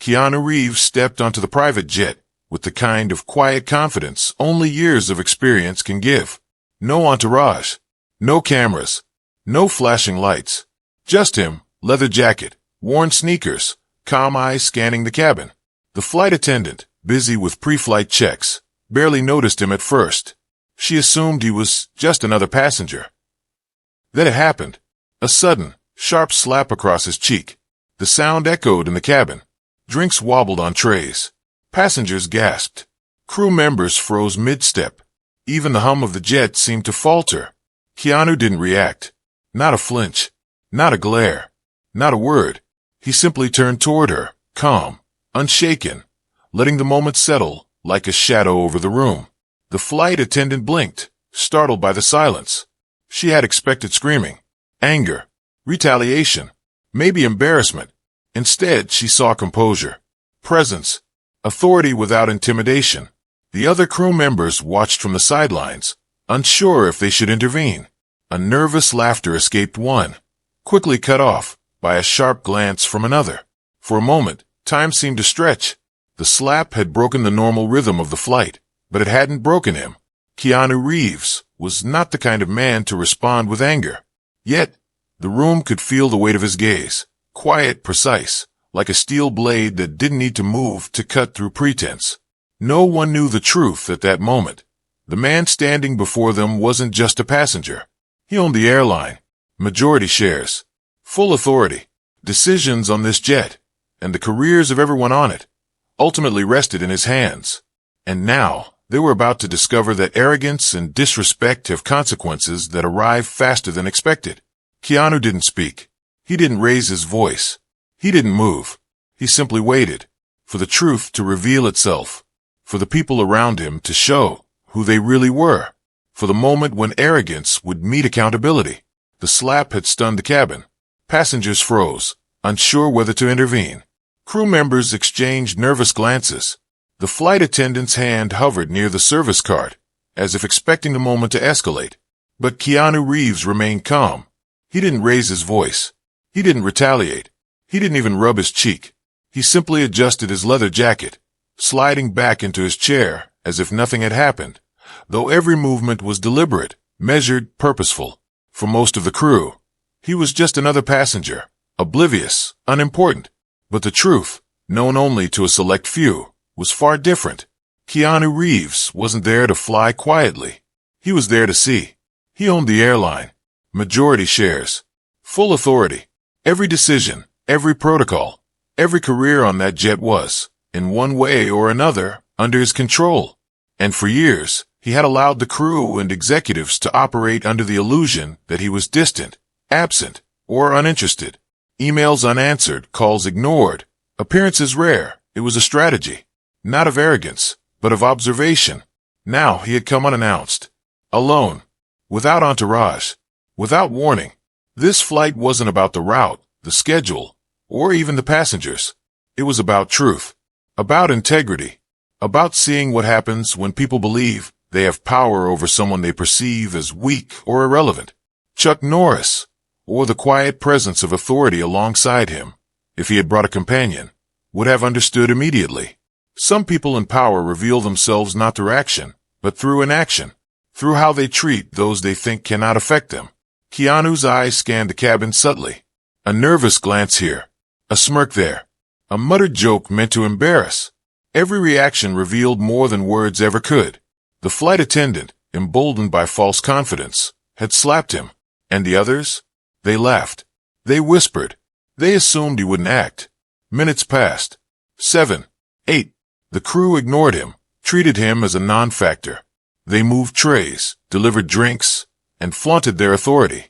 Keanu Reeves stepped onto the private jet with the kind of quiet confidence only years of experience can give. No entourage, no cameras, no flashing lights. Just him, leather jacket, worn sneakers, calm eyes scanning the cabin. The flight attendant, busy with pre-flight checks, barely noticed him at first. She assumed he was just another passenger. Then it happened. A sudden, sharp slap across his cheek. The sound echoed in the cabin. Drinks wobbled on trays. Passengers gasped. Crew members froze mid-step. Even the hum of the jet seemed to falter. Keanu didn't react. Not a flinch. Not a glare. Not a word. He simply turned toward her, calm, unshaken, letting the moment settle like a shadow over the room. The flight attendant blinked, startled by the silence. She had expected screaming, anger, retaliation, maybe embarrassment. Instead, she saw composure, presence, authority without intimidation. The other crew members watched from the sidelines, unsure if they should intervene. A nervous laughter escaped one, quickly cut off by a sharp glance from another. For a moment, time seemed to stretch. The slap had broken the normal rhythm of the flight, but it hadn't broken him. Keanu Reeves was not the kind of man to respond with anger. Yet, the room could feel the weight of his gaze, quiet, precise, like a steel blade that didn't need to move to cut through pretense. No one knew the truth at that moment. The man standing before them wasn't just a passenger. He owned the airline, majority shares, full authority. Decisions on this jet, and the careers of everyone on it, ultimately rested in his hands. And now, they were about to discover that arrogance and disrespect have consequences that arrive faster than expected. Keanu didn't speak. He didn't raise his voice. He didn't move. He simply waited for the truth to reveal itself, for the people around him to show who they really were, for the moment when arrogance would meet accountability. The slap had stunned the cabin. Passengers froze, unsure whether to intervene. Crew members exchanged nervous glances. The flight attendant's hand hovered near the service cart, as if expecting the moment to escalate. But Keanu Reeves remained calm. He didn't raise his voice. He didn't retaliate. He didn't even rub his cheek. He simply adjusted his leather jacket, sliding back into his chair as if nothing had happened, though every movement was deliberate, measured, purposeful. For most of the crew, he was just another passenger, oblivious, unimportant. But the truth, known only to a select few, was far different. Keanu Reeves wasn't there to fly quietly. He was there to see. He owned the airline, majority shares, full authority. Every decision, every protocol, every career on that jet was, in one way or another, under his control. And for years, he had allowed the crew and executives to operate under the illusion that he was distant, absent, or uninterested. Emails unanswered, calls ignored, appearances rare. It was a strategy, not of arrogance, but of observation. Now he had come unannounced, alone, without entourage, without warning. This flight wasn't about the route, the schedule, or even the passengers. It was about truth, about integrity, about seeing what happens when people believe they have power over someone they perceive as weak or irrelevant. Chuck Norris, or the quiet presence of authority alongside him, if he had brought a companion, would have understood immediately. Some people in power reveal themselves not through action, but through inaction, through how they treat those they think cannot affect them. Keanu's eyes scanned the cabin subtly. A nervous glance here, a smirk there, a muttered joke meant to embarrass. Every reaction revealed more than words ever could. The flight attendant, emboldened by false confidence, had slapped him. And the others? They laughed. They whispered. They assumed he wouldn't act. Minutes passed. 7, 8. The crew ignored him, treated him as a non-factor. They moved trays, delivered drinks, and flaunted their authority,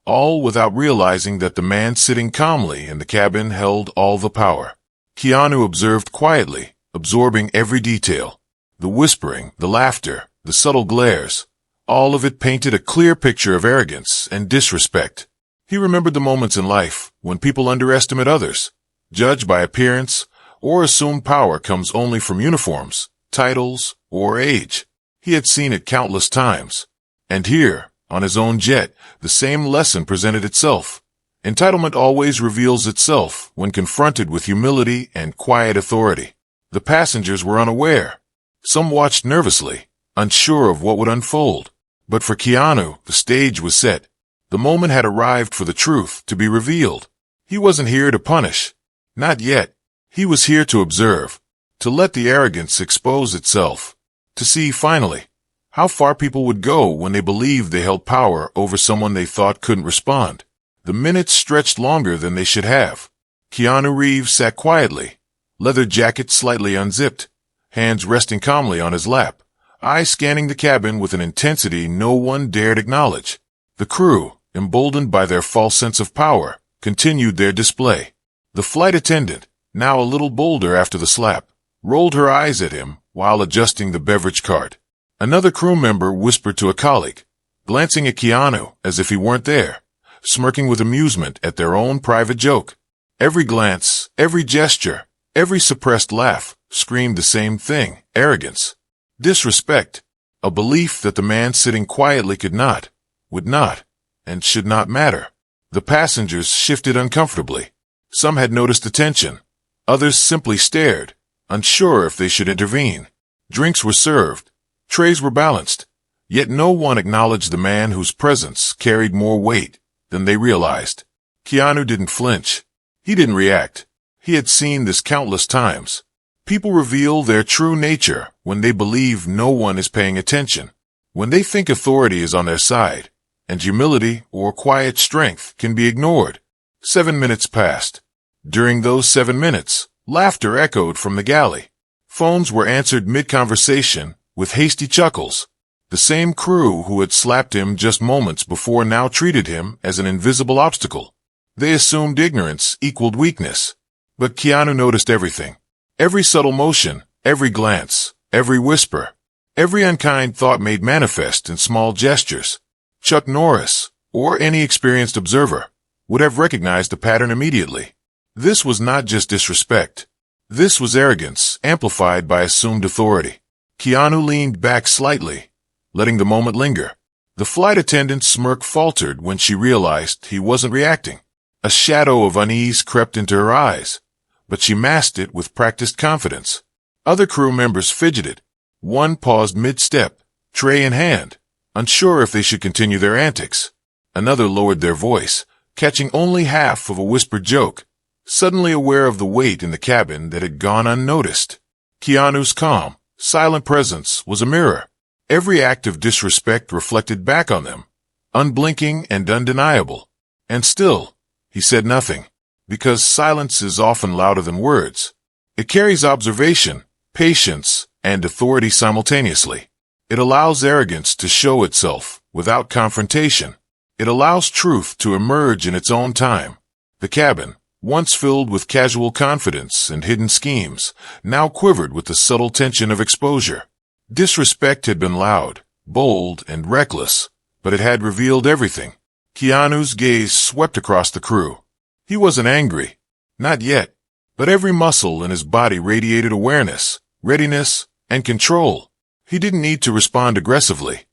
all without realizing that the man sitting calmly in the cabin held all the power. Keanu observed quietly, absorbing every detail. The whispering, the laughter, the subtle glares, all of it painted a clear picture of arrogance and disrespect. He remembered the moments in life when people underestimate others, judge by appearance, or assume power comes only from uniforms, titles, or age. He had seen it countless times. And here, on his own jet, the same lesson presented itself. Entitlement always reveals itself when confronted with humility and quiet authority. The passengers were unaware. Some watched nervously, unsure of what would unfold. But for Keanu, the stage was set. The moment had arrived for the truth to be revealed. He wasn't here to punish. Not yet. He was here to observe, to let the arrogance expose itself, to see, finally, how far people would go when they believed they held power over someone they thought couldn't respond. The minutes stretched longer than they should have. Keanu Reeves sat quietly, leather jacket slightly unzipped, hands resting calmly on his lap, eyes scanning the cabin with an intensity no one dared acknowledge. The crew, emboldened by their false sense of power, continued their display. The flight attendant, now a little bolder after the slap, rolled her eyes at him while adjusting the beverage cart. Another crew member whispered to a colleague, glancing at Keanu as if he weren't there, smirking with amusement at their own private joke. Every glance, every gesture, every suppressed laugh screamed the same thing: arrogance, disrespect, a belief that the man sitting quietly could not, would not, and should not matter. The passengers shifted uncomfortably. Some had noticed the tension. Others simply stared, unsure if they should intervene. Drinks were served. Trays were balanced. Yet no one acknowledged the man whose presence carried more weight than they realized. Keanu didn't flinch. He didn't react. He had seen this countless times. People reveal their true nature when they believe no one is paying attention, when they think authority is on their side, and humility or quiet strength can be ignored. 7 minutes passed. During those 7 minutes, laughter echoed from the galley. Phones were answered mid-conversation with hasty chuckles. The same crew who had slapped him just moments before now treated him as an invisible obstacle. They assumed ignorance equaled weakness. But Keanu noticed everything. Every subtle motion, every glance, every whisper, every unkind thought made manifest in small gestures. Chuck Norris, or any experienced observer, would have recognized the pattern immediately. This was not just disrespect. This was arrogance, amplified by assumed authority. Keanu leaned back slightly, letting the moment linger. The flight attendant's smirk faltered when she realized he wasn't reacting. A shadow of unease crept into her eyes, but she masked it with practiced confidence. Other crew members fidgeted. One paused mid-step, tray in hand, unsure if they should continue their antics. Another lowered their voice, catching only half of a whispered joke, suddenly aware of the weight in the cabin that had gone unnoticed. Keanu's calm, silent presence was a mirror. Every act of disrespect reflected back on them, unblinking and undeniable. And still, he said nothing, because silence is often louder than words. It carries observation, patience, and authority simultaneously. It allows arrogance to show itself without confrontation. It allows truth to emerge in its own time. The cabin, once filled with casual confidence and hidden schemes, now quivered with the subtle tension of exposure. Disrespect had been loud, bold, and reckless, but it had revealed everything. Keanu's gaze swept across the crew. He wasn't angry. Not yet. But every muscle in his body radiated awareness, readiness, and control. He didn't need to respond aggressively.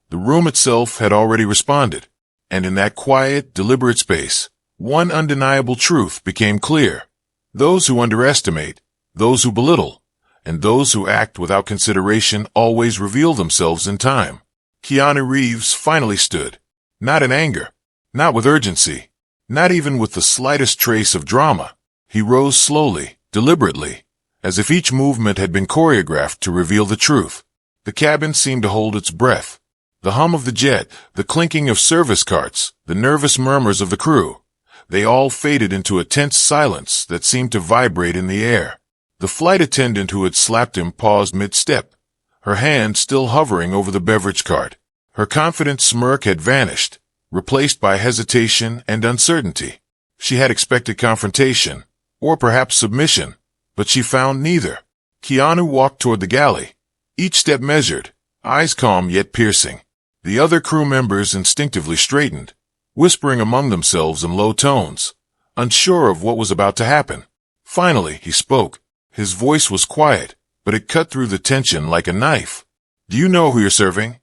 The room itself had already responded. And in that quiet, deliberate space, one undeniable truth became clear. Those who underestimate, those who belittle, and those who act without consideration always reveal themselves in time. Keanu Reeves finally stood. Not in anger. Not with urgency. Not even with the slightest trace of drama. He rose slowly, deliberately, as if each movement had been choreographed to reveal the truth. The cabin seemed to hold its breath. The hum of the jet, the clinking of service carts, the nervous murmurs of the crew, they all faded into a tense silence that seemed to vibrate in the air. The flight attendant who had slapped him paused mid-step, her hand still hovering over the beverage cart. Her confident smirk had vanished, replaced by hesitation and uncertainty. She had expected confrontation, or perhaps submission, but she found neither. Keanu walked toward the galley, each step measured, eyes calm yet piercing. The other crew members instinctively straightened, whispering among themselves in low tones, unsure of what was about to happen. Finally, he spoke. His voice was quiet, but it cut through the tension like a knife. "Do you know who you're serving?"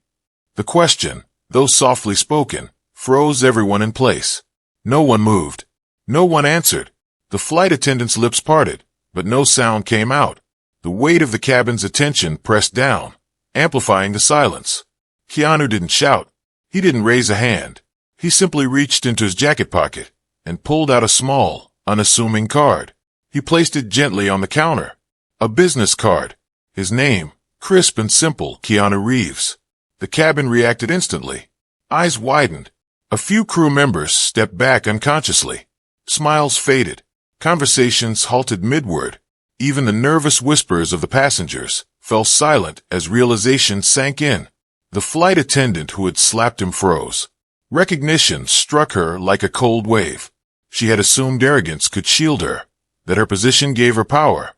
The question, though softly spoken, froze everyone in place. No one moved. No one answered. The flight attendant's lips parted, but no sound came out. The weight of the cabin's attention pressed down, amplifying the silence. Keanu didn't shout. He didn't raise a hand. He simply reached into his jacket pocket and pulled out a small, unassuming card. He placed it gently on the counter. A business card. His name, crisp and simple, Keanu Reeves. The cabin reacted instantly. Eyes widened. A few crew members stepped back unconsciously. Smiles faded. Conversations halted midward. Even the nervous whispers of the passengers fell silent as realization sank in. The flight attendant who had slapped him froze. Recognition struck her like a cold wave. She had assumed arrogance could shield her, that her position gave her power.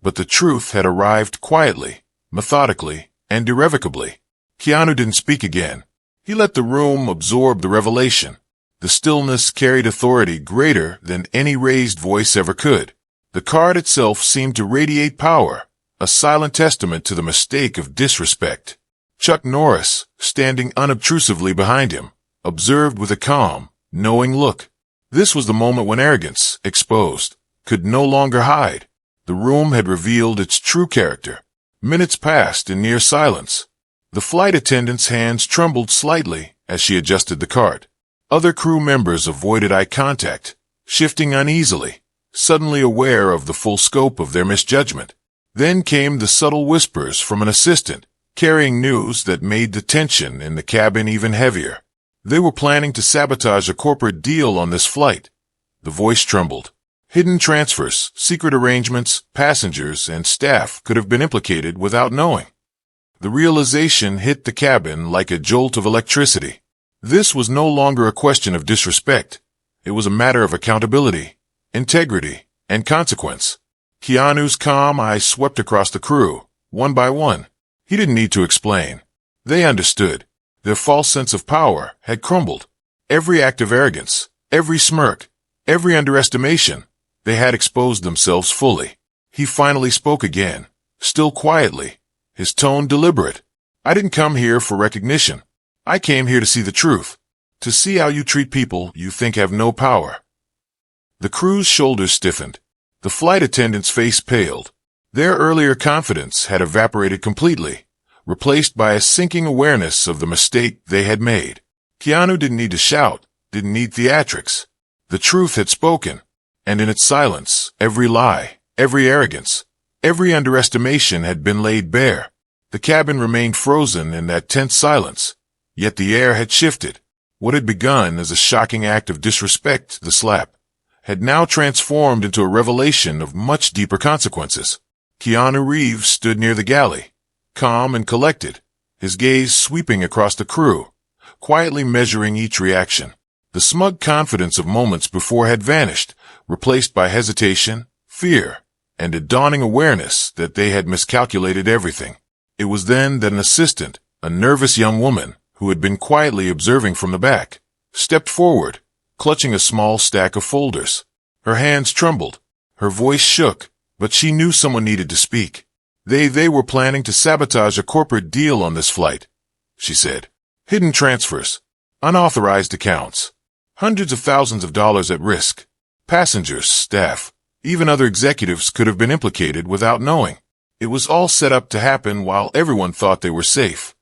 But the truth had arrived quietly, methodically, and irrevocably. Keanu didn't speak again. He let the room absorb the revelation. The stillness carried authority greater than any raised voice ever could. The card itself seemed to radiate power, a silent testament to the mistake of disrespect. Chuck Norris, standing unobtrusively behind him, observed with a calm, knowing look. This was the moment when arrogance, exposed, could no longer hide. The room had revealed its true character. Minutes passed in near silence. The flight attendant's hands trembled slightly as she adjusted the cart. Other crew members avoided eye contact, shifting uneasily, suddenly aware of the full scope of their misjudgment. Then came the subtle whispers from an assistant, carrying news that made the tension in the cabin even heavier. They were planning to sabotage a corporate deal on this flight. The voice trembled. Hidden transfers, secret arrangements, passengers, and staff could have been implicated without knowing. The realization hit the cabin like a jolt of electricity. This was no longer a question of disrespect. It was a matter of accountability, integrity, and consequence. Keanu's calm eyes swept across the crew, one by one. He didn't need to explain. They understood. Their false sense of power had crumbled. Every act of arrogance, every smirk, every underestimation, they had exposed themselves fully. He finally spoke again, still quietly, his tone deliberate. I didn't come here for recognition. I came here to see the truth, to see how you treat people you think have no power. The crew's shoulders stiffened. The flight attendant's face paled. Their earlier confidence had evaporated completely, replaced by a sinking awareness of the mistake they had made. Keanu didn't need to shout, didn't need theatrics. The truth had spoken, and in its silence, every lie, every arrogance, every underestimation had been laid bare. The cabin remained frozen in that tense silence, yet the air had shifted. What had begun as a shocking act of disrespect, the slap, had now transformed into a revelation of much deeper consequences. Keanu Reeves stood near the galley, calm and collected, his gaze sweeping across the crew, quietly measuring each reaction. The smug confidence of moments before had vanished, replaced by hesitation, fear, and a dawning awareness that they had miscalculated everything. It was then that an assistant, a nervous young woman, who had been quietly observing from the back, stepped forward, clutching a small stack of folders. Her hands trembled, her voice shook, but she knew someone needed to speak. They were planning to sabotage a corporate deal on this flight, she said. Hidden transfers, unauthorized accounts, hundreds of thousands of dollars at risk. Passengers, staff, even other executives could have been implicated without knowing. It was all set up to happen while everyone thought they were safe.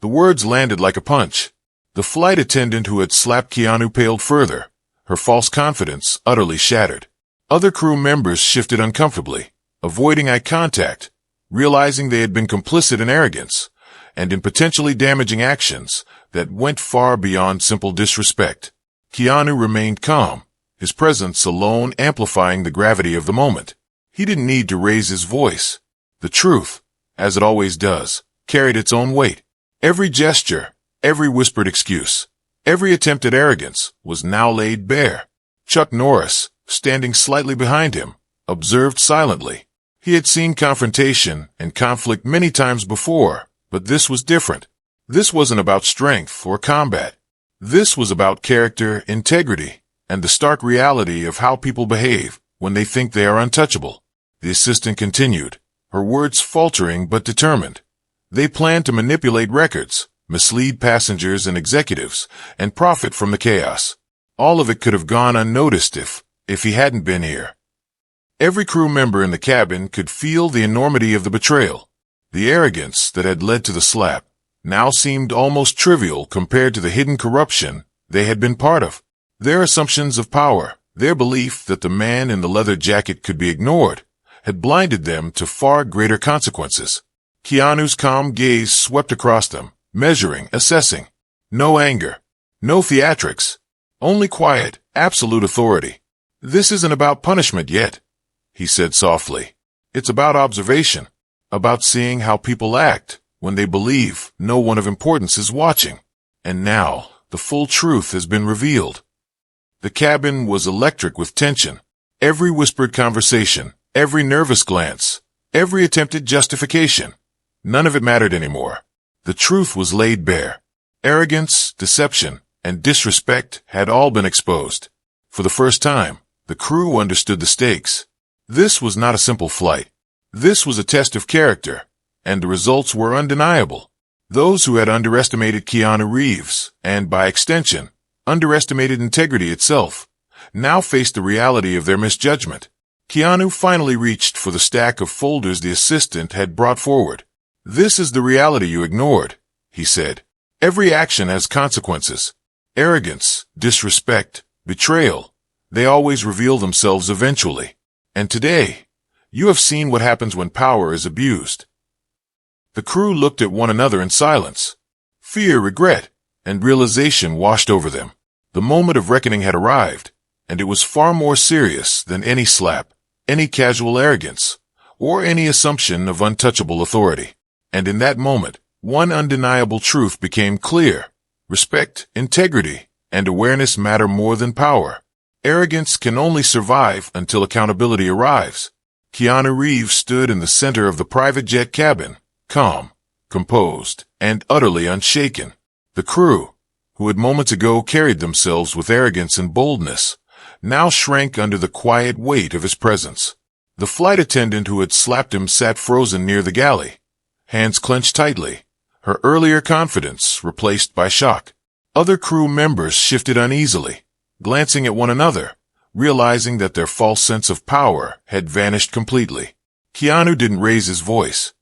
The words landed like a punch. The flight attendant who had slapped Keanu paled further, her false confidence utterly shattered. Other crew members shifted uncomfortably, avoiding eye contact, realizing they had been complicit in arrogance and in potentially damaging actions that went far beyond simple disrespect. Keanu remained calm, his presence alone amplifying the gravity of the moment. He didn't need to raise his voice. The truth, as it always does, carried its own weight. Every gesture, every whispered excuse, every attempt at arrogance was now laid bare. Chuck Norris, standing slightly behind him, observed silently. He had seen confrontation and conflict many times before, but this was different. This wasn't about strength or combat. This was about character, integrity, and the stark reality of how people behave when they think they are untouchable. The assistant continued, her words faltering but determined. They planned to manipulate records, mislead passengers and executives, and profit from the chaos. All of it could have gone unnoticed if he hadn't been here. Every crew member in the cabin could feel the enormity of the betrayal. The arrogance that had led to the slap now seemed almost trivial compared to the hidden corruption they had been part of. Their assumptions of power, their belief that the man in the leather jacket could be ignored, had blinded them to far greater consequences. Keanu's calm gaze swept across them, measuring, assessing. No anger, no theatrics, only quiet, absolute authority. "This isn't about punishment yet," he said softly. "It's about observation, about seeing how people act when they believe no one of importance is watching. And now, the full truth has been revealed." The cabin was electric with tension. Every whispered conversation, every nervous glance, every attempted justification. None of it mattered anymore. The truth was laid bare. Arrogance, deception, and disrespect had all been exposed. For the first time, the crew understood the stakes. This was not a simple flight. This was a test of character, and the results were undeniable. Those who had underestimated Keanu Reeves, and by extension, underestimated integrity itself, now faced the reality of their misjudgment. Keanu finally reached for the stack of folders the assistant had brought forward. "This is the reality you ignored," he said. "Every action has consequences. Arrogance, disrespect, betrayal, they always reveal themselves eventually. And today, you have seen what happens when power is abused." The crew looked at one another in silence. Fear, regret, and realization washed over them. The moment of reckoning had arrived, and it was far more serious than any slap, any casual arrogance, or any assumption of untouchable authority. And in that moment, one undeniable truth became clear. Respect, integrity, and awareness matter more than power. Arrogance can only survive until accountability arrives. Keanu Reeves stood in the center of the private jet cabin, calm, composed, and utterly unshaken. The crew, who had moments ago carried themselves with arrogance and boldness, now shrank under the quiet weight of his presence. The flight attendant who had slapped him sat frozen near the galley, hands clenched tightly, her earlier confidence replaced by shock. Other crew members shifted uneasily, glancing at one another, realizing that their false sense of power had vanished completely. Keanu didn't raise his voice.